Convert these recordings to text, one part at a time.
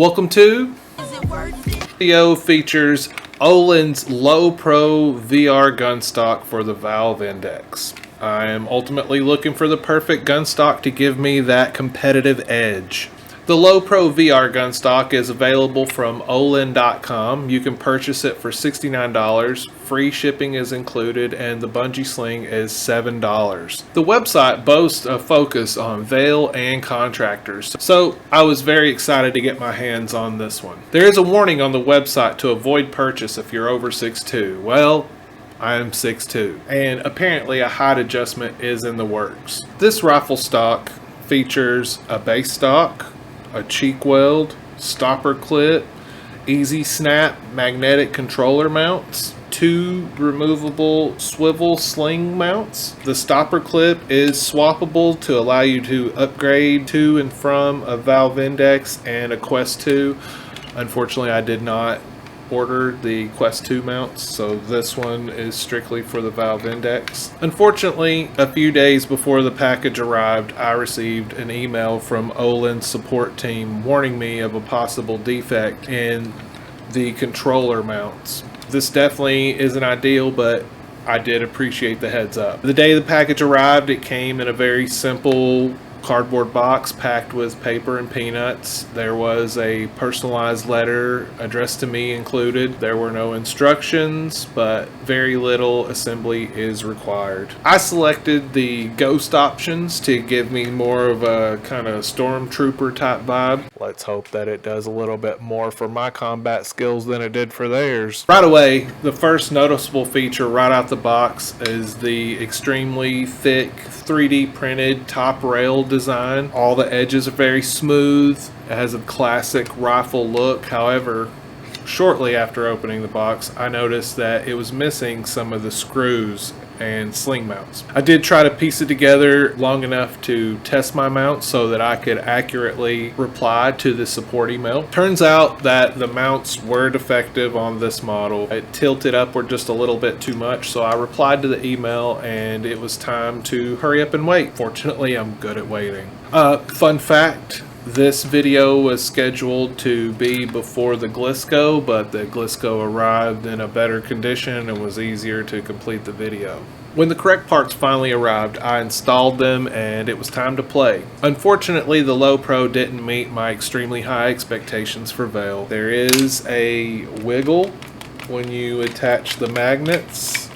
Welcome to video features Olen's LoPRO VR gun stock for the Valve Index. I am ultimately looking for the perfect gun stock to give me that competitive edge. The LoPRO VR gun stock is available from Olen.com. You can purchase it for $69. Free shipping is included, and the bungee sling is $7. The website boasts a focus on Vail and Contractors, so I was very excited to get my hands on this one. There is a warning on the website to avoid purchase if you're over 6'2". Well, I am 6'2", and apparently a height adjustment is in the works. This rifle stock features a base stock, a cheek weld, stopper clip, easy snap magnetic controller mounts, 2 removable swivel sling mounts. The stopper clip is swappable to allow you to upgrade to and from a Valve Index and a Quest 2. Unfortunately, I did not order the Quest 2 mounts, so this one is strictly for the Valve Index. Unfortunately, a few days before the package arrived, I received an email from Olen's support team warning me of a possible defect in the controller mounts. This definitely isn't ideal, but I did appreciate the heads up. The day the package arrived, it came in a very simple cardboard box packed with paper and peanuts. There was a personalized letter addressed to me included. There were no instructions, but very little assembly is required. I selected the ghost options to give me more of a kind of stormtrooper type vibe. Let's hope that it does a little bit more for my combat skills than it did for theirs. Right away, the first noticeable feature right out the box is the extremely thick 3D printed top rail design. All the edges are very smooth. It has a classic rifle look. However, shortly after opening the box, I noticed that it was missing some of the screws and sling mounts. I did try to piece it together long enough to test my mount so that I could accurately reply to the support email. Turns out that the mounts were defective on this model. It tilted upward just a little bit too much, so I replied to the email and it was time to hurry up and wait. Fortunately, I'm good at waiting. Fun fact, this video was scheduled to be before the Glisco, but the Glisco arrived in a better condition and was easier to complete the video. When the correct parts finally arrived, I installed them and it was time to play. Unfortunately, the LoPRO didn't meet my extremely high expectations for Vail. There is a wiggle when you attach the magnets.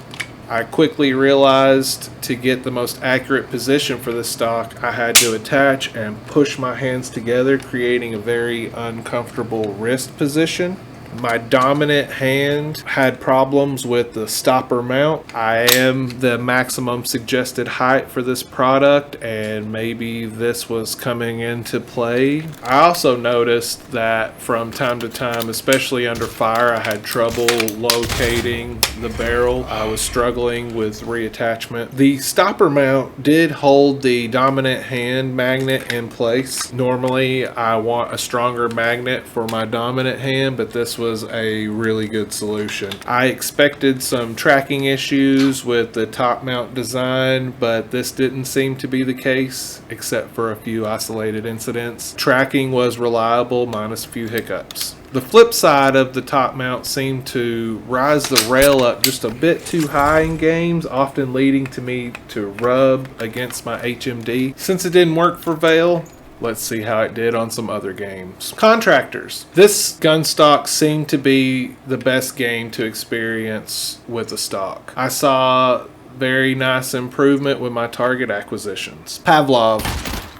I quickly realized to get the most accurate position for this stock, I had to attach and push my hands together, creating a very uncomfortable wrist position. My dominant hand had problems with the stopper mount. I am the maximum suggested height for this product, and maybe this was coming into play. I also noticed that from time to time, especially under fire, I had trouble locating the barrel. I was struggling with reattachment. The stopper mount did hold the dominant hand magnet in place. Normally, I want a stronger magnet for my dominant hand, but this was a really good solution. I expected some tracking issues with the top mount design, but this didn't seem to be the case, except for a few isolated incidents. Tracking was reliable, minus a few hiccups. The flip side of the top mount seemed to rise the rail up just a bit too high in games, often leading to me to rub against my HMD. Since it didn't work for Vail, let's see how it did on some other games. Contractors. This gun stock seemed to be the best game to experience with the stock. I saw very nice improvement with my target acquisitions. Pavlov.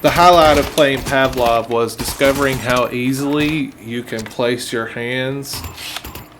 The highlight of playing Pavlov was discovering how easily you can place your hands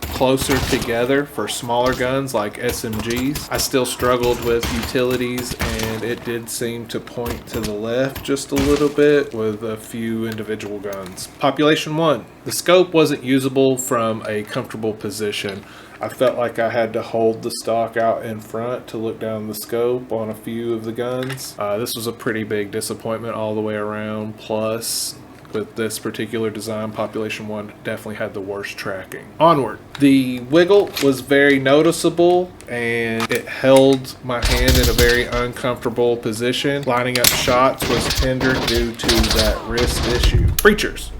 closer together for smaller guns like SMGs. I still struggled with utilities, and it did seem to point to the left just a little bit with a few individual guns. Population 1. The scope wasn't usable from a comfortable position. I felt like I had to hold the stock out in front to look down the scope on a few of the guns. This was a pretty big disappointment all the way around. Plus, with this particular design, Population 1 definitely had the worst tracking. Onward. The wiggle was very noticeable, and it held my hand in a very uncomfortable position. Lining up shots was hindered due to that wrist issue. Preachers.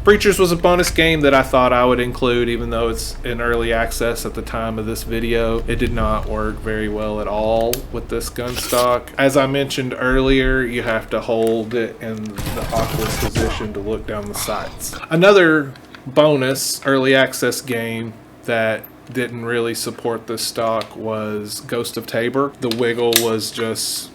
Breachers was a bonus game that I thought I would include, even though it's in early access at the time of this video. It did not work very well at all with this gun stock. As I mentioned earlier, you have to hold it in the awkward position to look down the sights. Another bonus early access game that didn't really support this stock was Ghost of Tabor. The wiggle was just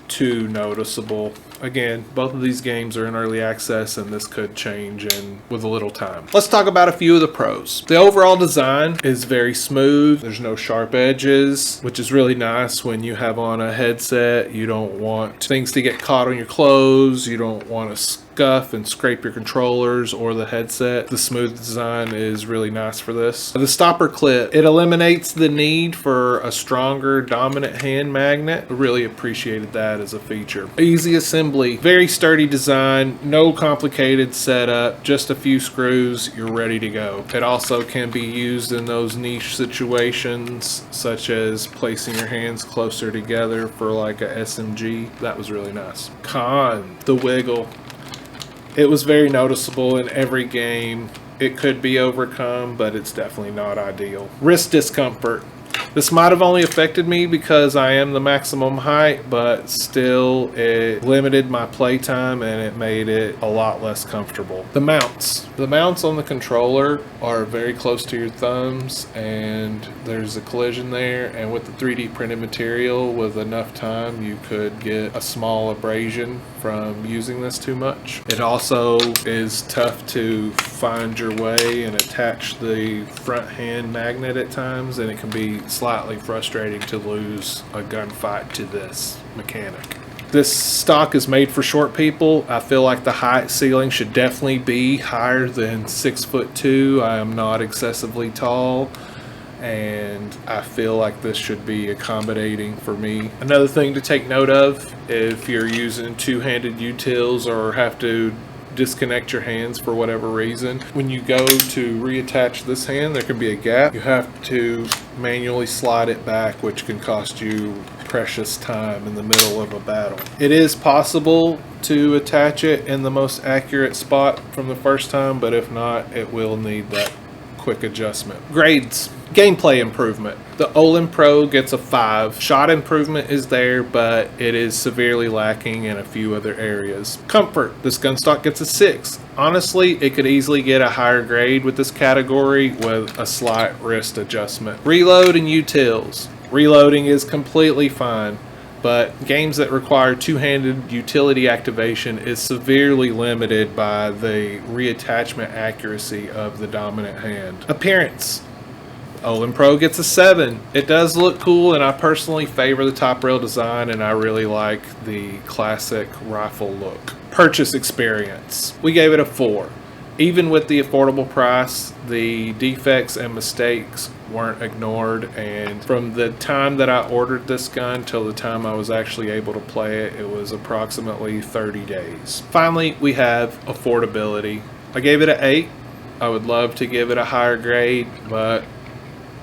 too noticeable. Again, both of these games are in early access, and this could change with a little time. Let's talk about a few of the pros. The overall design is very smooth. There's no sharp edges, which is really nice when you have on a headset. You don't want things to get caught on your clothes. You don't want to scuff and scrape your controllers or the headset. The smooth design is really nice for this. The stopper clip, it eliminates the need for a stronger dominant hand magnet. I really appreciated that as a feature. Easy assembly, very sturdy design, no complicated setup, just a few screws, you're ready to go. It also can be used in those niche situations, such as placing your hands closer together for like a SMG. That was really nice. Con, the wiggle. It was very noticeable in every game. It could be overcome, but it's definitely not ideal. Wrist discomfort. This might have only affected me because I am the maximum height, but still it limited my playtime and it made it a lot less comfortable. The mounts. The mounts on the controller are very close to your thumbs and there's a collision there, and with the 3D printed material, with enough time you could get a small abrasion from using this too much. It also is tough to find your way and attach the front hand magnet at times, and it can be slightly frustrating to lose a gunfight to this mechanic. This stock is made for short people. I feel like the height ceiling should definitely be higher than 6'2". I am not excessively tall, and I feel like this should be accommodating for me. Another thing to take note of, if you're using two-handed utils or have to disconnect your hands for whatever reason, when you go to reattach this hand, there can be a gap. You have to manually slide it back, which can cost you precious time in the middle of a battle. It is possible to attach it in the most accurate spot from the first time, but if not, it will need that quick adjustment. Grades. Gameplay improvement. The Olen Pro gets a 5. Shot improvement is there, but it is severely lacking in a few other areas. Comfort. This gun stock gets a 6. Honestly, it could easily get a higher grade with this category with a slight wrist adjustment. Reload and utils. Reloading is completely fine, but games that require two-handed utility activation is severely limited by the reattachment accuracy of the dominant hand. Appearance. Olen Pro gets a 7. It does look cool, and I personally favor the top rail design, and I really like the classic rifle look. Purchase experience. We gave it a 4. Even with the affordable price, the defects and mistakes weren't ignored, and from the time that I ordered this gun till the time I was actually able to play it, it was approximately 30 days. Finally, we have affordability. I gave it an 8. I would love to give it a higher grade, but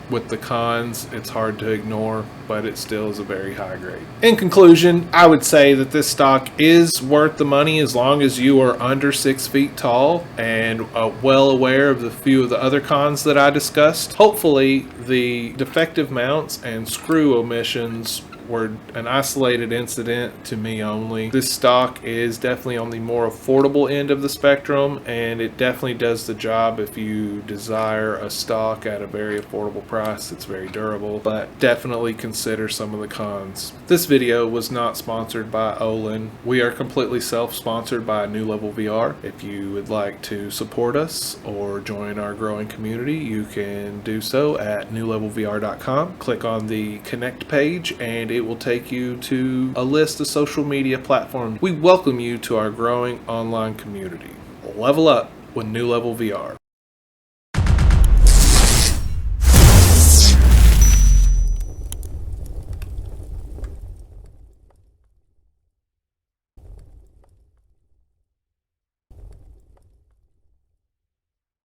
with the cons, it's hard to ignore, but it still is a very high grade. In conclusion, I would say that this stock is worth the money as long as you are under 6 feet tall and well aware of the few of the other cons that I discussed. Hopefully, the defective mounts and screw omissions were an isolated incident to me only. This stock is definitely on the more affordable end of the spectrum, and it definitely does the job if you desire a stock at a very affordable price. It's very durable, but definitely consider some of the cons. This video was not sponsored by Olen. We are completely self-sponsored by New Level VR. If you would like to support us or join our growing community, you can do so at newlevelvr.com. Click on the connect page and it will take you to a list of social media platforms. We welcome you to our growing online community. Level up with New Level VR.